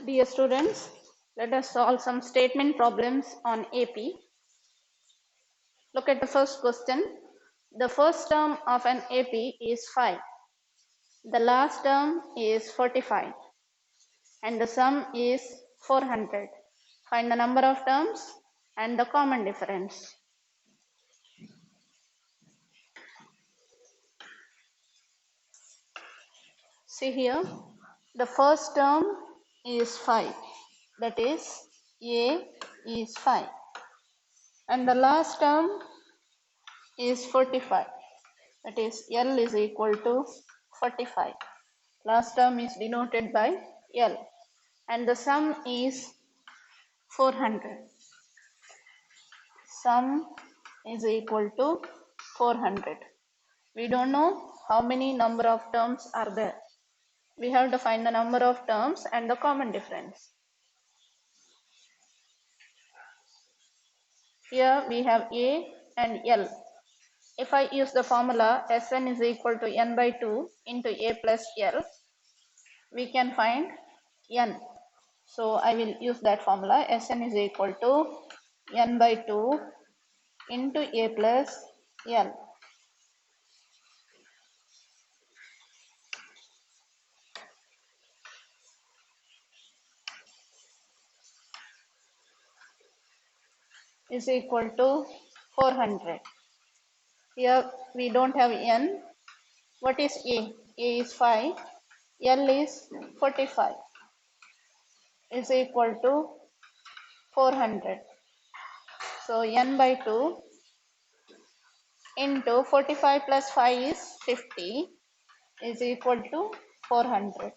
Dear students, let us solve some statement problems on AP. Look at the first question. The first term of an AP is 5. The last term is 45. And the sum is 400. Find the number of terms and the common difference. See here, the first term is 5. That is, A is 5. And the last term is 45. That is, L is equal to 45. Last term is denoted by L. And the sum is 400. Sum is equal to 400. We don't know how many number of terms are there. We have to find the number of terms and the common difference. Here we have A and L. If I use the formula Sn is equal to n by 2 into A plus L, we can find n. So I will use that formula. Sn is equal to n by 2 into A plus L. Is equal to 400. Here we don't have n. What is A? A is 5. L is 45. Is equal to 400. So n by 2 into 45 plus 5 is 50 is equal to 400.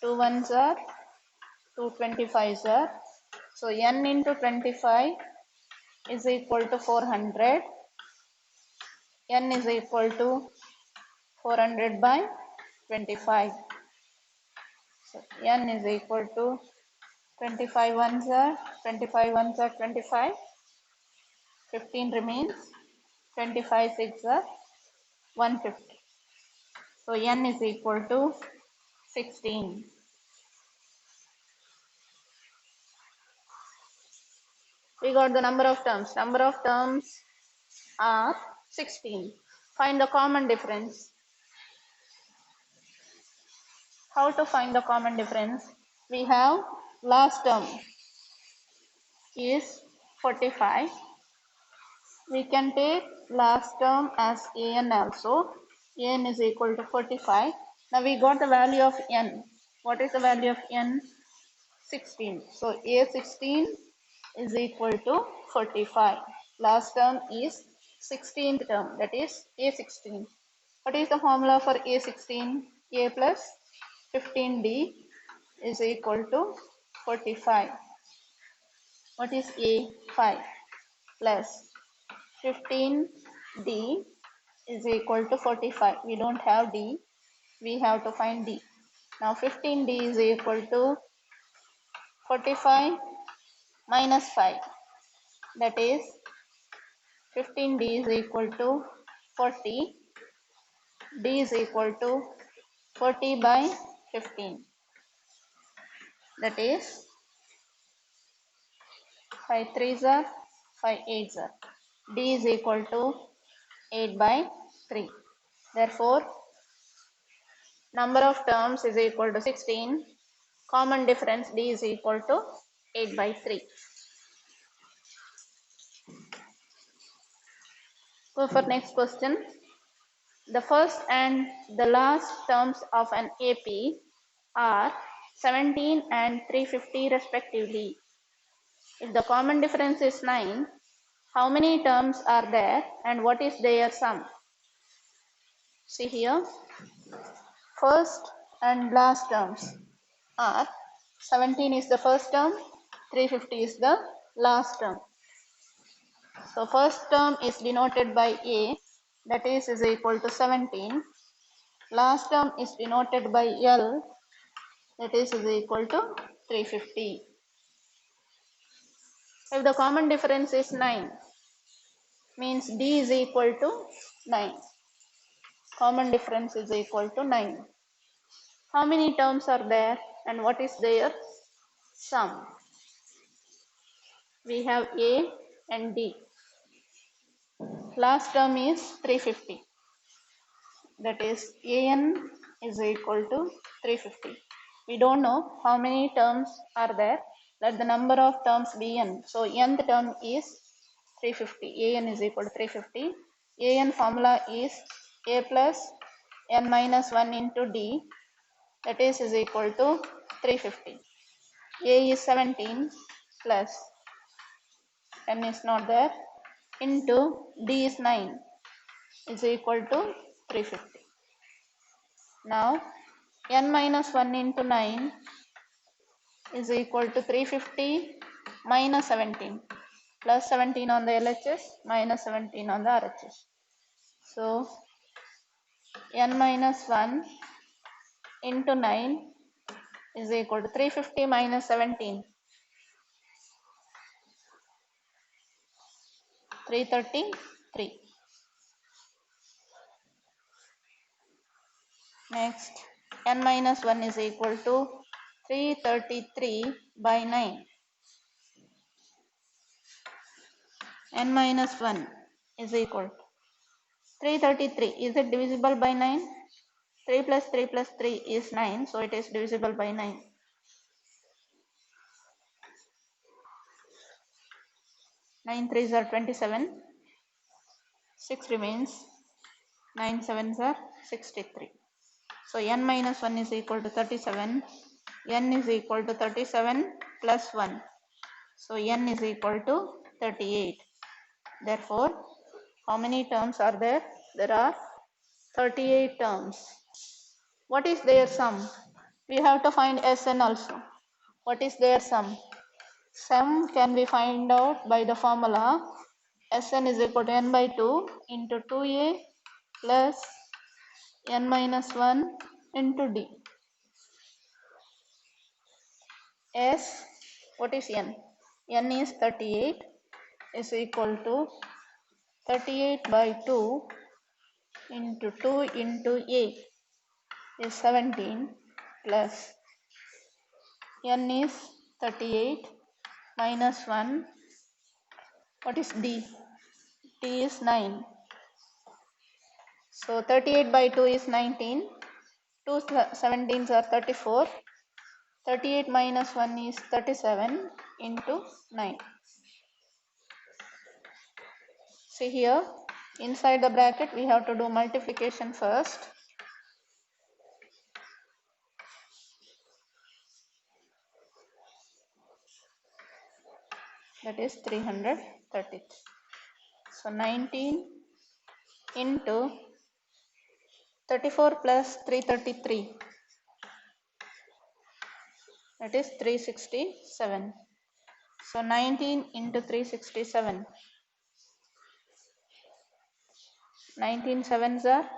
2 ones are 2 25s are. So n into 25 is equal to 400. N is equal to 400 by 25. So n is equal to 25 ones are 25. 15 remains. 25 6 are 150. So n is equal to 16. We got the number of terms. Number of terms are 16. Find the common difference. How to find the common difference? We have last term is 45. We can take last term as an also. An is equal to 45. Now we got the value of n. What is the value of n? 16. So A16 is equal to 45. Last term is 16th term, that is A16. What is the formula for A16? A plus 15D is equal to 45. What is A5? Plus 15D is equal to 45. We don't have D. We have to find D. Now 15D is equal to 45 minus 5. That is 15D is equal to 40. D is equal to 40 by 15. That is 5 3s are 5 8s are. D is equal to 8 by 3. Therefore, number of terms is equal to 16. Common difference D is equal to 8 by 3. Go for next question. The first and the last terms of an AP are 17 and 350 respectively. If the common difference is 9, how many terms are there and what is their sum? See here, first and last terms are 17 is the first term, 350 is the last term. So first term is denoted by A, that is equal to 17. Last term is denoted by L, that is equal to 350. If the common difference is 9, means D is equal to 9. Common difference is equal to 9. How many terms are there and what is their sum? We have A and D. Last term is 350. That is an is equal to 350. We don't know how many terms are there. Let the number of terms be n. So nth term is 350. An is equal to 350. An formula is a plus n minus 1 into d, that is equal to 350. A is 17 plus n is not there into d is 9 is equal to 350. Now n minus 1 into 9 is equal to 350 minus 17, plus 17 on the LHS, minus 17 on the RHS. So n minus 1 into 9 is equal to 350 minus 17, 333. Next, n minus 1 is equal to 333 by 9. N minus 1 is equal to 333. Is it divisible by 9? 3 plus 3 plus 3 is 9, so it is divisible by 9. 9 3s are 27. 6 remains. 9 7s are 63. So n minus 1 is equal to 37. N is equal to 37 plus 1. So n is equal to 38. Therefore, how many terms are there? There are 38 terms. What is their sum? We have to find Sn also. What is their sum? Sum can be found out by the formula Sn is equal to n by 2 into 2a plus n minus 1 into d. S, what is n? N is 38 is equal to 38 by 2 into 2 into a is 17 plus n is 38 minus 1. What is d? d is 9. So 38 by 2 is 19. 2 17s are 34. 38 minus 1 is 37 into 9. See here, inside the bracket we have to do multiplication first. That is 333. So 19 into 34 plus 333, that is 367. So 19 into 367, 19 sevens are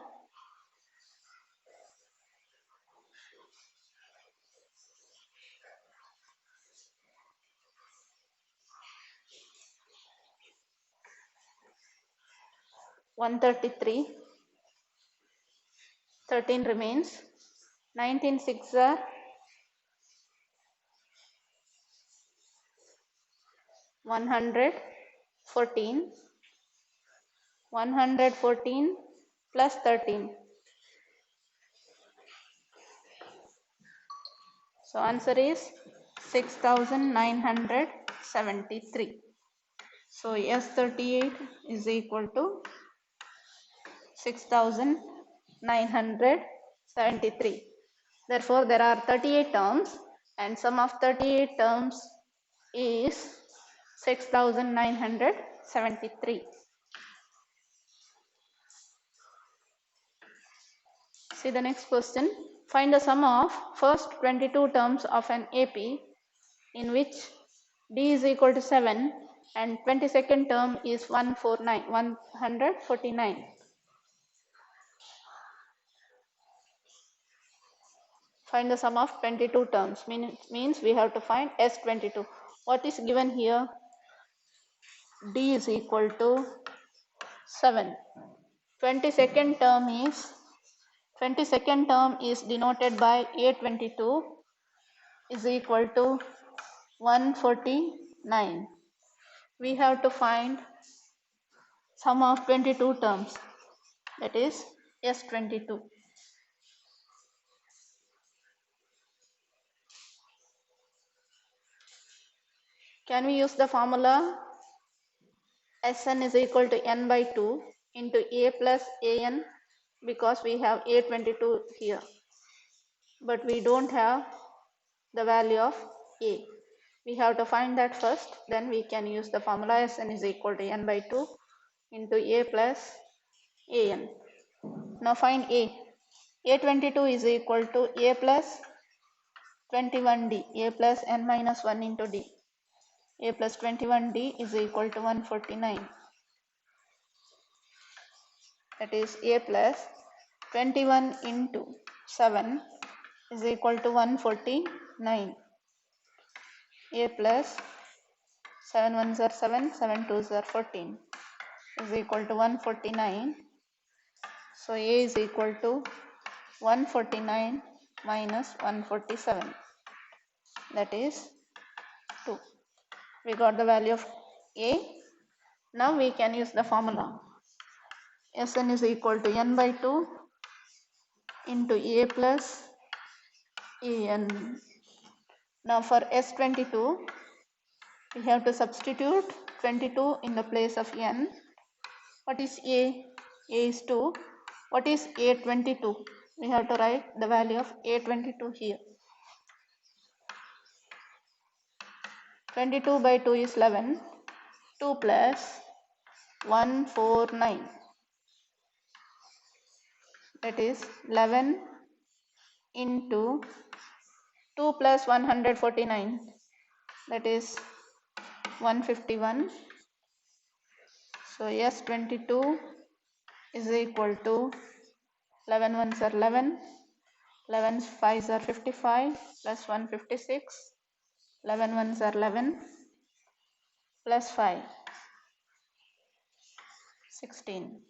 133. 13 remains. 19 6 are 114. 114 plus 13. So answer is 6973. So S38 is equal to 6973. Therefore, there are 38 terms and sum of 38 terms is 6973. See the next question. Find the sum of first 22 terms of an AP in which D is equal to 7 and 22nd term is 149. Find the sum of 22 terms. Means we have to find S22. What is given here? D is equal to 7. 22nd term is 22nd term is denoted by A22 is equal to 149. We have to find sum of 22 terms, that is S22. Can we use the formula Sn is equal to n by 2 into A plus An, because we have A22 here, but we don't have the value of A. We have to find that first, then we can use the formula Sn is equal to n by 2 into A plus An. Now find A. A22 is equal to A plus 21D, A plus n minus 1 into D. A plus 21D is equal to 149. That is A plus 21 into 7 is equal to 149. A plus 7 ones are 7, 7 twos are 14 is equal to 149. So A is equal to 149 minus 147, that is 2. We got the value of A. Now we can use the formula. Sn is equal to n by 2 into A plus An. Now for S22, we have to substitute 22 in the place of n. What is A? A is 2. What is A22? We have to write the value of A22 here. 22 by 2 is 11. 2 plus 149. That is 11 into 2 plus 149. That is 151. So S22 is equal to 11 ones are 11, 11 fives are 55 plus 156, 11 ones are 11 plus 5, 16.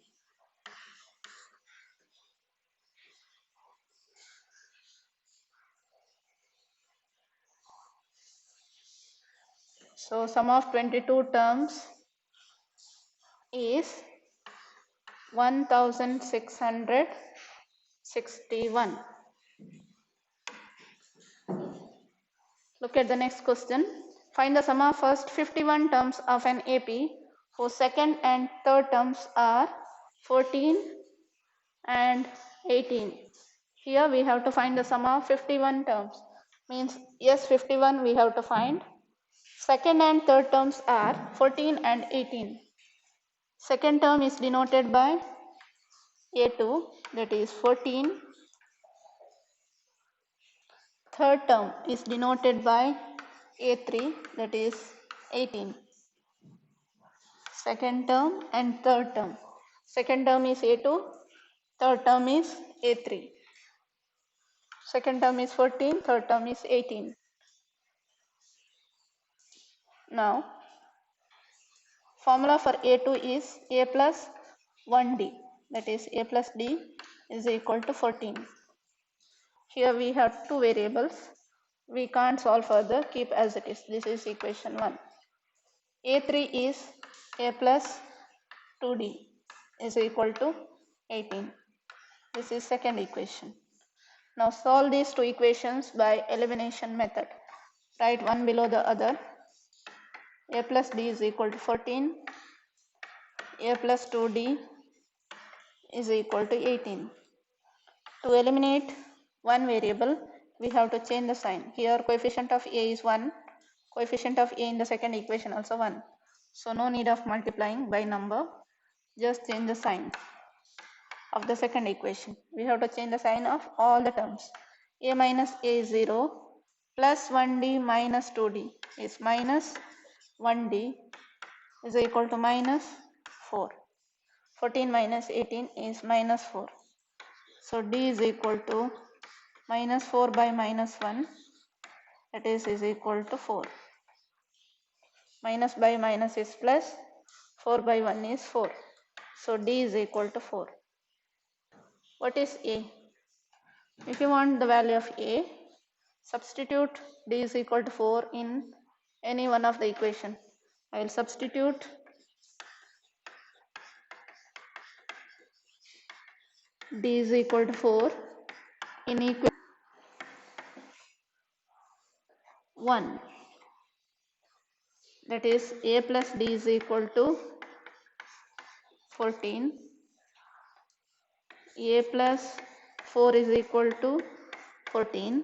So sum of 22 terms is 1661. Look at the next question. Find the sum of first 51 terms of an AP whose second and third terms are 14 and 18. Here we have to find the sum of 51 terms. Means yes, 51 we have to find. Second and third terms are 14 and 18. Second term is denoted by A2, that is 14. Third term is denoted by A3, that is 18. Second term and third term. Second term is A2, third term is A3. Second term is 14, third term is 18. Now, formula for A2 is A plus 1D, that is A plus D is equal to 14. Here we have two variables. We can't solve further, keep as it is. This is equation 1. A3 is A plus 2D is equal to 18. This is second equation. Now solve these two equations by elimination method. Write one below the other. A plus D is equal to 14. A plus 2D is equal to 18. To eliminate one variable, we have to change the sign. Here coefficient of A is 1. Coefficient of A in the second equation also 1. So no need of multiplying by number. Just change the sign of the second equation. We have to change the sign of all the terms. A minus A is 0 plus 1D minus 2D is minus 1D is equal to minus 4. 14 minus 18 is minus 4. So D is equal to minus 4 by minus 1, that is equal to 4. Minus by minus is plus, 4 by 1 is 4. So D is equal to 4. What is A? If you want the value of A, substitute D is equal to 4 in any one of the equation. I will substitute D is equal to 4 in equation 1. That is A plus D is equal to 14. A plus 4 is equal to 14.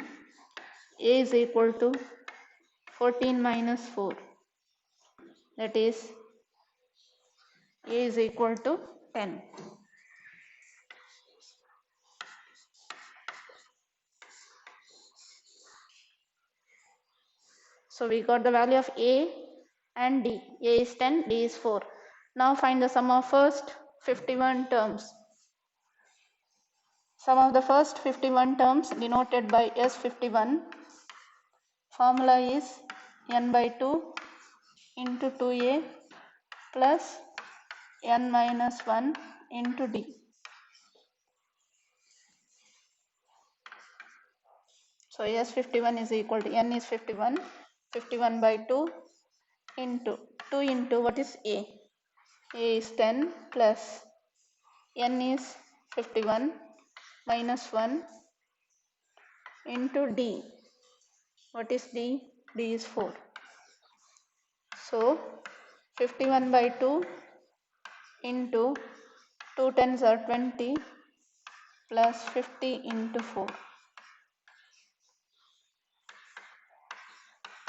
A is equal to 14 minus 4. That is A is equal to 10. So we got the value of A and D. A is 10, D is 4. Now find the sum of first 51 terms. Sum of the first 51 terms denoted by S51. Formula is n by 2 into 2A plus n minus 1 into D. So S51 is equal to n is 51. 51 by 2 into 2 into what is A? A is 10 plus n is 51 minus 1 into D. What is D? D is 4. So 51 by 2 into 2 tens are 20 plus 50 into 4.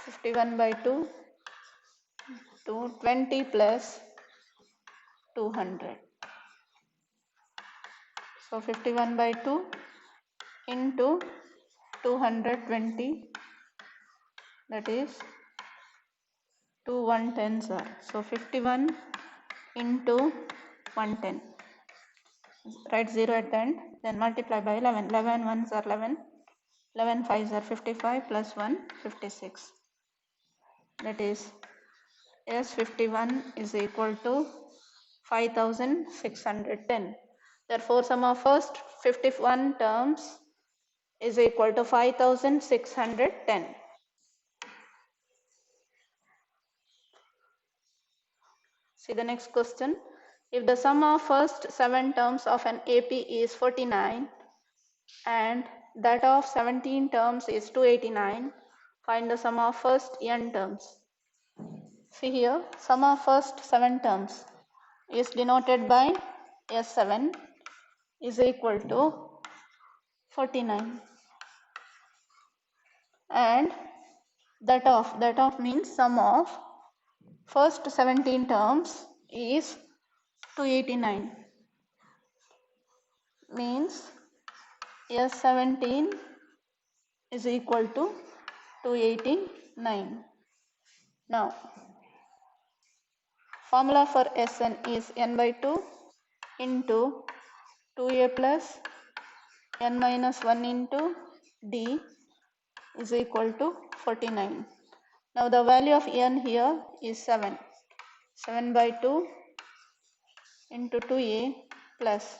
51 by 2 to 20 plus 200. So 51 by 2 into 220, that is 2 110s are. So 51 into 110. Write 0 at the end, then multiply by 11. 11 ones are 11. 11 5s are 55 plus 1 56. That is S51 is equal to 5610. Therefore, sum of first 51 terms is equal to 5610. See the next question. If the sum of first 7 terms of an AP is 49 and that of 17 terms is 289, find the sum of first n terms. See here, sum of first 7 terms is denoted by S7 is equal to 49 and that of means sum of first 17 terms is 289, means S17 is equal to 289. Now formula for Sn is n by 2 into 2a plus n minus 1 into d is equal to 49. Now the value of n here is 7. 7 by 2 into 2a plus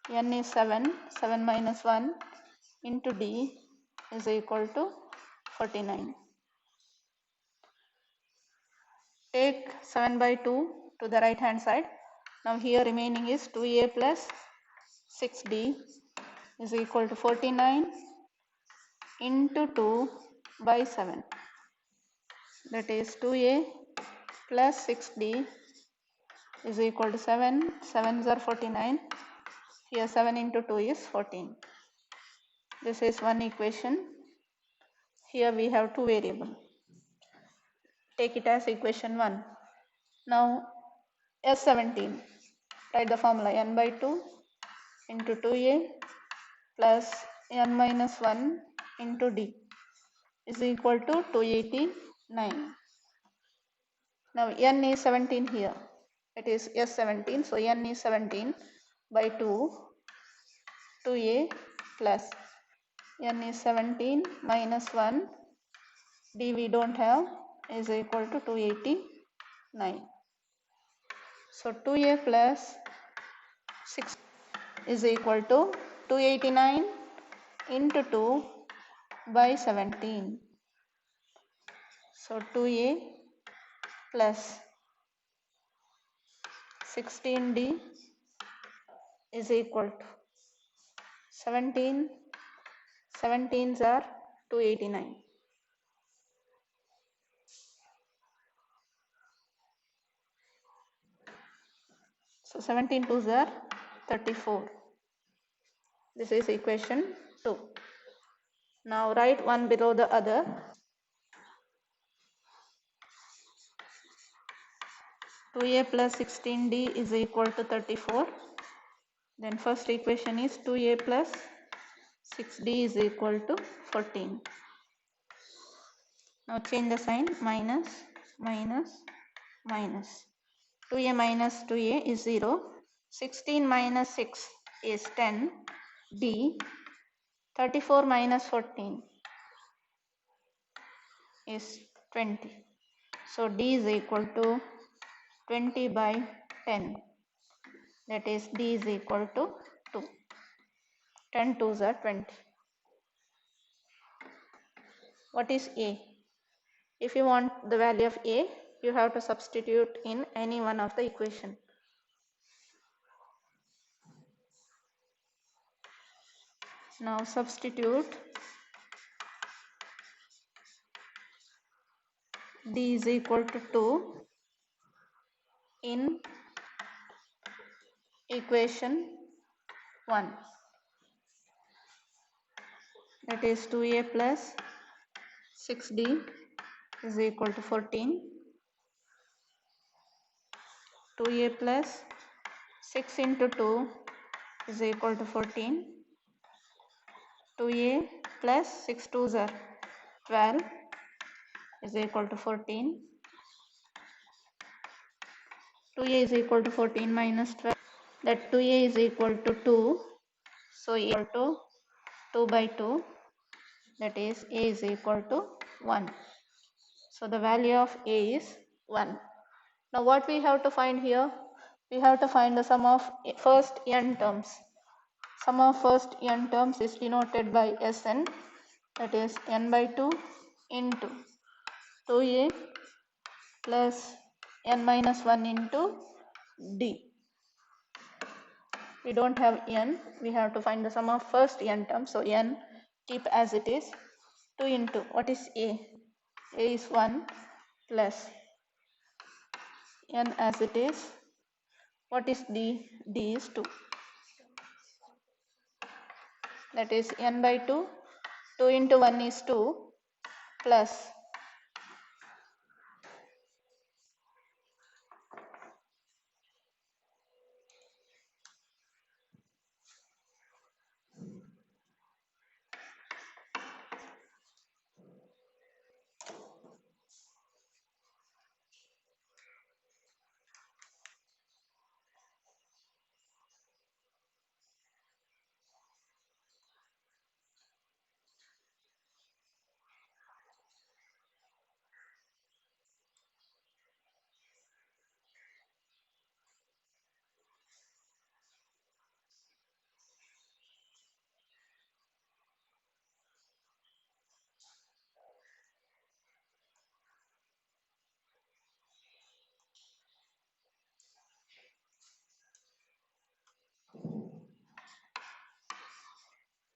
n is 7. 7 minus 1 into d is equal to 49. Take 7 by 2 to the right hand side. Now here remaining is 2a plus 6d is equal to 49 into 2 by 7. That is 2a plus 6d is equal to 7. 7s are 49. Here 7 into 2 is 14. This is one equation. Here we have two variables. Take it as equation 1. Now S17. Write the formula n by 2 into 2a plus n minus 1 into d is equal to 289. Now n is 17 here. It is S17. So n is 17 by 2. 2a plus n is 17 minus 1 d we don't have is equal to 289. So 2a plus 6 is equal to 289 into 2 by 17. So 2a plus 16d is equal to 17. 17s are 289. So 17 twos are 34. This is equation 2. Now write one below the other. Two a plus 16d is equal to 34. Then first equation is 2a plus 6d is equal to 14. Now change the sign, minus, minus, minus. 2a minus 2a is 0. 16 minus 6 is 10. D. 34 minus 14 is 20. So D is equal to 20 by 10. That is D is equal to 2. 10 twos are 20. What is A? If you want the value of A, you have to substitute in any one of the equation. Now substitute D is equal to 2 in equation 1. That is 2a plus 6d is equal to 14. 2a plus 6 into 2 is equal to 14. 2a plus 6 twos are 12 is equal to 14. 2a is equal to 14 minus 12. That 2a is equal to 2. So equal to 2 by 2. That is a is equal to 1. So the value of a is 1. Now what we have to find here? We have to find the sum of first n terms. Sum of first n terms is denoted by Sn, that is n by 2 into 2a plus n minus 1 into d. We don't have n, we have to find the sum of first n terms. So n keep as it is. 2 into, what is a? A is 1 plus n as it is. What is d? D is 2. That is n by 2. 2 into 1 is 2 plus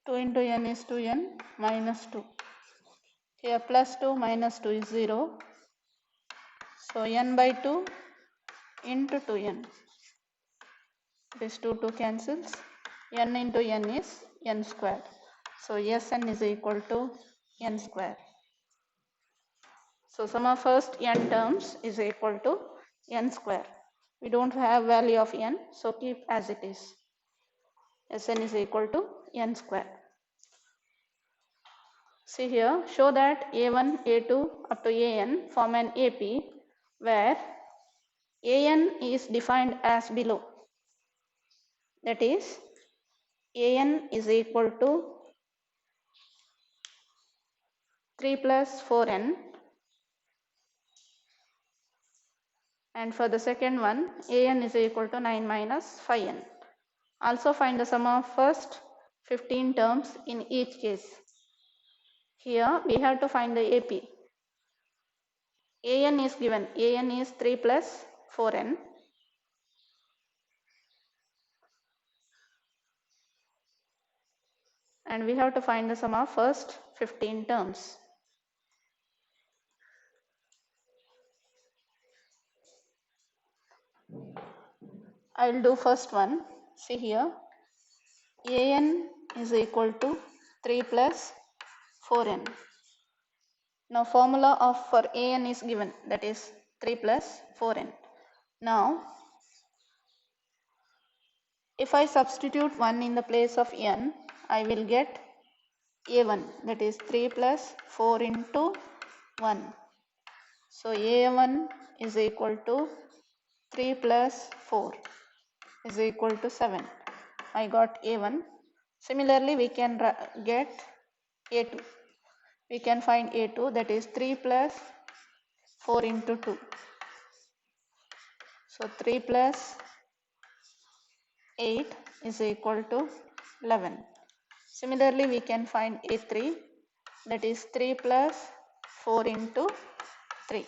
2 into n is 2n minus 2. Here plus 2 minus 2 is 0. So n by 2 into 2n. This 2 cancels. N into n is n square. So Sn is equal to n square. So sum of first n terms is equal to n square. We don't have value of n, so keep as it is. Sn is equal to n square. See here, show that a1, a2 up to an form an AP where an is defined as below. That is, an is equal to 3 plus 4n, and for the second one an is equal to 9 minus 5n. Also find the sum of first 15 terms in each case. Here we have to find the AP. AN is given. AN is 3 plus 4n. And we have to find the sum of first 15 terms. I will do first one. See here. AN is equal to 3 plus 4n. Now formula of for AN is given, that is 3 plus 4n. Now if I substitute 1 in the place of n, I will get A1, that is 3 plus 4 into 1. So A1 is equal to 3 plus 4 is equal to 7. I got A1. Similarly, we can get A2. We can find A2, that is 3 plus 4 into 2. So 3 plus 8 is equal to 11. Similarly, we can find A3, that is 3 plus 4 into 3.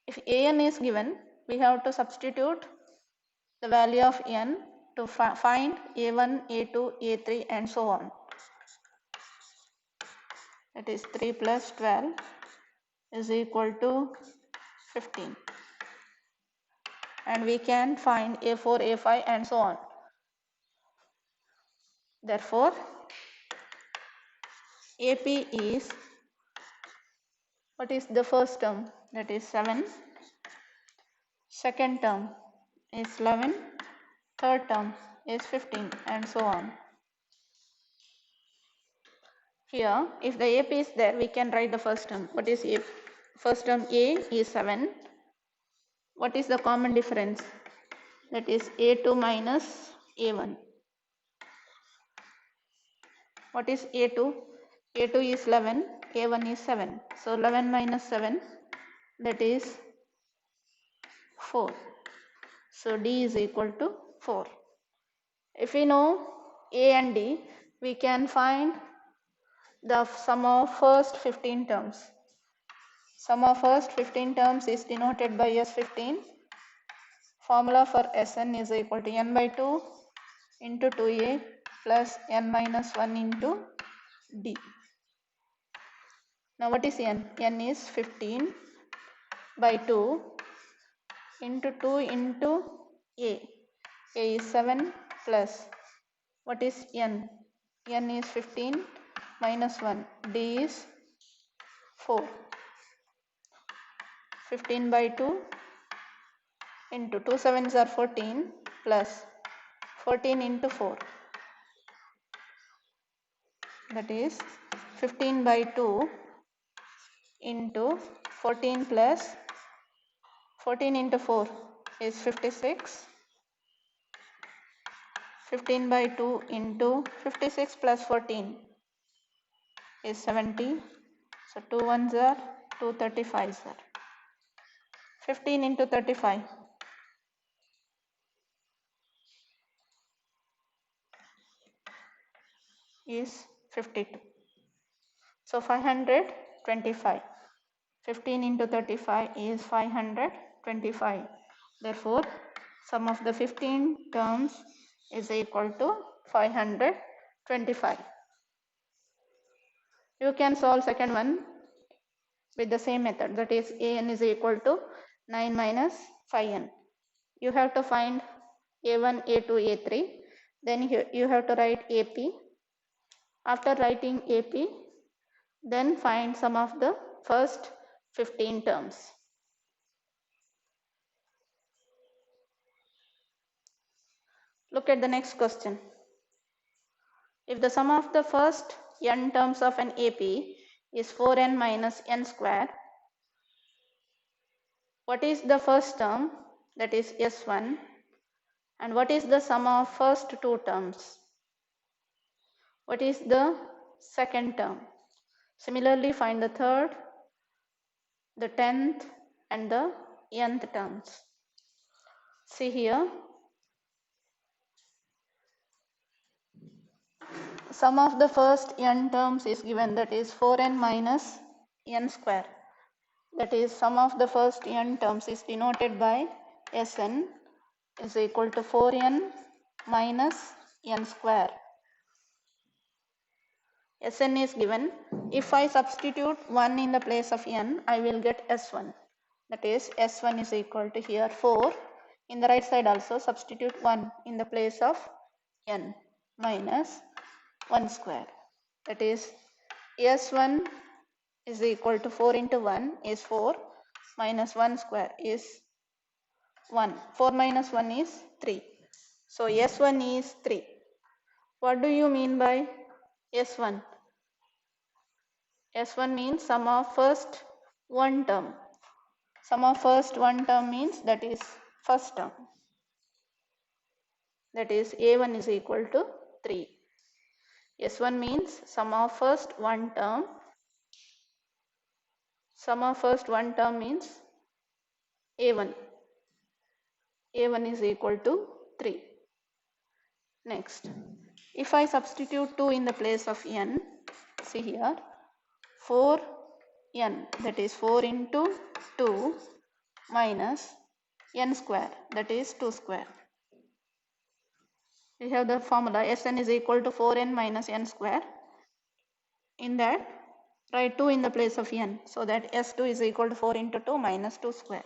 If an is given, we have to substitute the value of n to find a1, a2, a3 and so on. That is 3 plus 12 is equal to 15. And we can find a4, a5 and so on. Therefore, AP is, what is the first term? That is 7. Second term is 11. Third term is 15 and so on. Here, if the AP is there, we can write the first term. What is A? First term A is 7. What is the common difference? That is A2 minus A1. What is A2? A2 is 11, A1 is 7. So 11 minus 7, that is 4. So D is equal to 4. If we know A and D, we can find the sum of first 15 terms. Sum of first 15 terms is denoted by S15. Formula for Sn is equal to n by 2 into 2a plus n minus 1 into d. Now what is n? N is 15 by 2 into 2 into a. A is 7 plus, what is n? N is 15 minus 1. D is 4. 15 by 2 into 2 sevens are 14 plus 14 into 4. That is 15 by 2 into 14 plus 14 into 4 is 56. 15 by 2 into 56 plus 14 is 70. So 2 ones are 235, sir. 15 into 35 is 52. So 525. 15 into 35 is 525. Therefore, sum of the 15 terms is equal to 525. You can solve second one with the same method, that is an is equal to 9 minus 5n. You have to find a1, a2, a3. Then you have to write AP. After writing AP, then find sum of the first 15 terms. Look at the next question. If the sum of the first n terms of an AP is 4n minus n square, what is the first term? That is S1. And what is the sum of first two terms? What is the second term? Similarly, find the third, the 10th and the nth terms. See here. sum of the first n terms is given, that is 4n minus n square. That is, sum of the first n terms is denoted by Sn is equal to 4n minus n square. Sn is given. If I substitute 1 in the place of n, I will get S1. That is, S1 is equal to here 4. In the right side also substitute 1 in the place of n minus 1 square. That is, S1 is equal to 4 into 1 is 4 minus 1 square is 1. 4 minus 1 is 3. So S1 is 3. What do you mean by S1? S1 means sum of first one term. Sum of first one term means that is first term. That is, A1 is equal to 3. S1 means sum of first one term. Sum of first one term means A1. A1 is equal to 3. Next, if I substitute 2 in the place of n, see here, 4n, that is 4 into 2 minus n square, that is 2 square. We have the formula Sn is equal to 4n minus n square. In that, write 2 in the place of n, so that S2 is equal to 4 into 2 minus 2 square.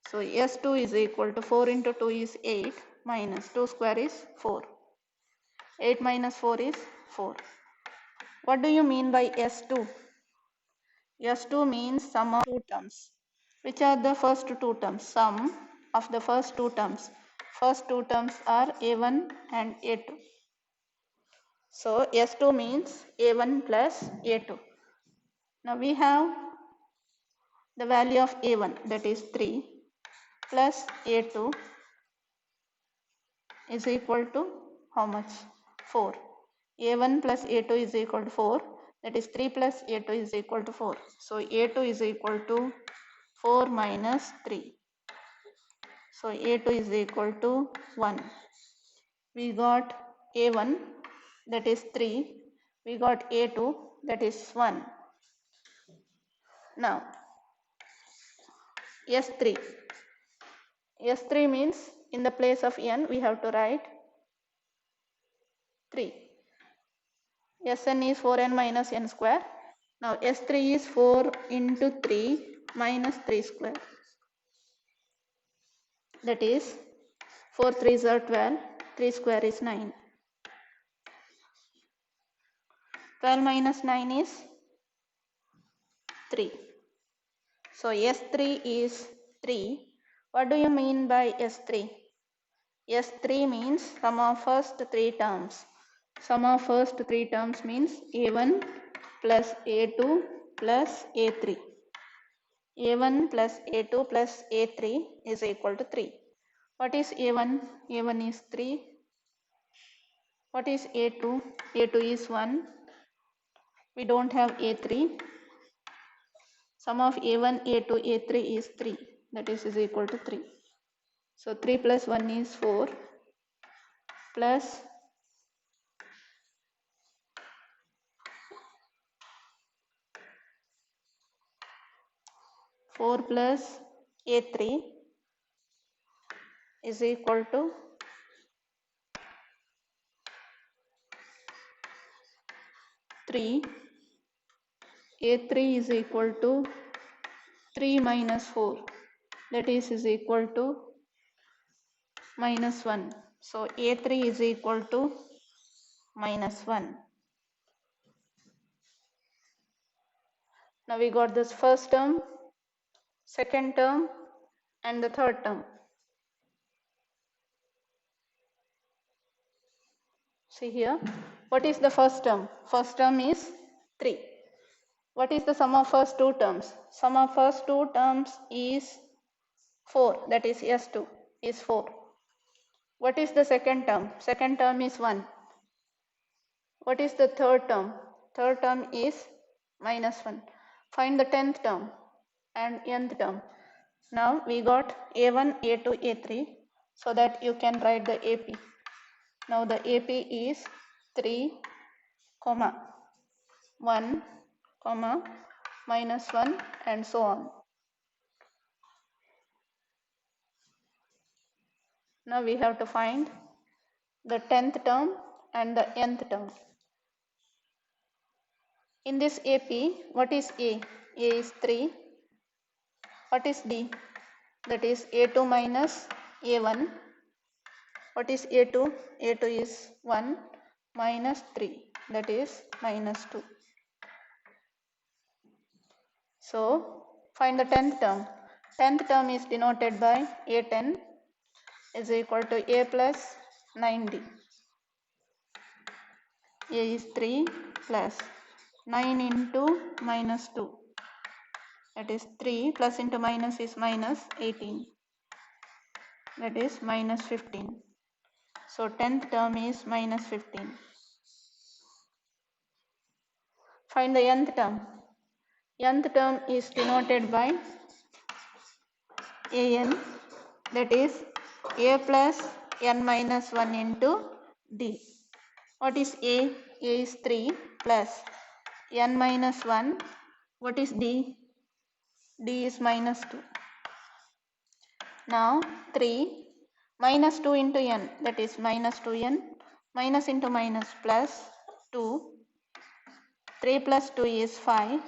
So S2 is equal to 4 into 2 is 8 minus 2 square is 4. 8 minus 4 is 4. What do you mean by S2? S2 means sum of two terms. Which are the first two terms? Sum of the first two terms. First two terms are A1 and A2. So S2 means A1 plus A2. Now we have the value of A1, that is 3, plus A2 is equal to how much? 4. A1 plus A2 is equal to 4. That is 3 plus A2 is equal to 4. So A2 is equal to 4 minus 3. So A2 is equal to 1. We got A1, that is 3. We got A2, that is 1. Now S3. S3 means in the place of n we have to write 3. Sn is 4n minus n square. Now S3 is 4 into 3 minus 3 square. That is 4 3s are 12, 3 square is 9. 12 minus 9 is 3. So S3 is 3. What do you mean by S3? S3 means sum of first three terms. Sum of first three terms means A1 plus A2 plus A3. A1 plus A2 plus A3 is equal to 3. What is A1? A1 is 3. What is A2? A2 is 1. We don't have A3. Sum of A1, A2, A3 is 3. That is equal to 3. So 3 plus 1 is 4 plus 4 plus A3 is equal to 3. A3 is equal to 3 minus 4. That is equal to minus 1. So A3 is equal to minus 1. Now we got this first term, second term and the third term. See here, what is the first term? First term is 3. What is the sum of first two terms? Sum of first two terms is 4, that is S2 is 4. What is the second term? Second term is 1. What is the third term? Third term is minus 1. Find the 10th term and nth term. Now we got A1, A2, A3, so that you can write the AP. Now the AP is 3 comma 1, comma minus 1, and so on. Now we have to find the 10th term and the nth term. In this AP, what is A? A is 3. What is D? That is A2 minus A1. What is A2? A2 is 1 minus 3. That is minus 2. So find the 10th term. 10th term is denoted by A10 is equal to A plus 9D. A is 3 plus 9 into minus 2. That is 3 plus into minus is minus 18. That is minus 15. So 10th term is minus 15. Find the nth term. Nth term is denoted by an, that is a plus n minus 1 into d. What is a? A is 3 plus n minus 1. What is d? D is minus 2. Now 3 minus 2 into n, that is minus 2n, minus into minus plus 2. 3 plus 2 is 5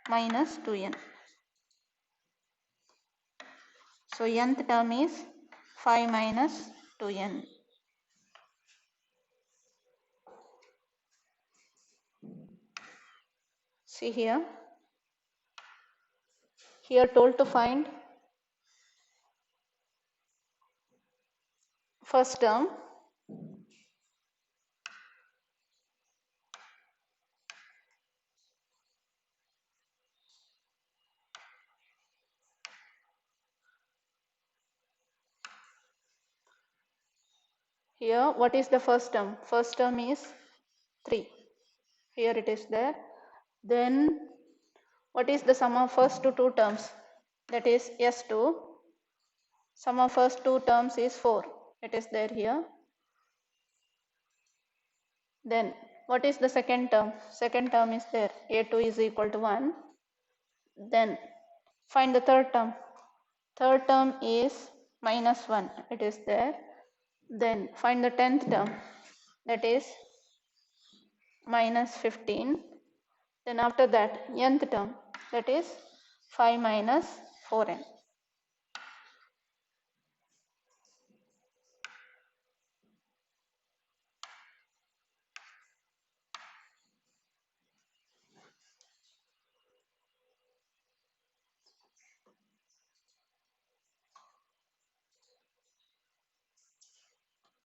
minus 2n. So nth term is 5 minus 2n. See here. Here told to find first term. Here what is the first term? First term is 3. Here it is there. Then what is the sum of first two terms? That is S2. Sum of first two terms is 4. It is there here. Then what is the second term? Second term is there. A2 is equal to 1. Then find the third term. Third term is minus 1. It is there. Then find the 10th term. That is minus 15. Then after that nth term. That is 5 minus 4n.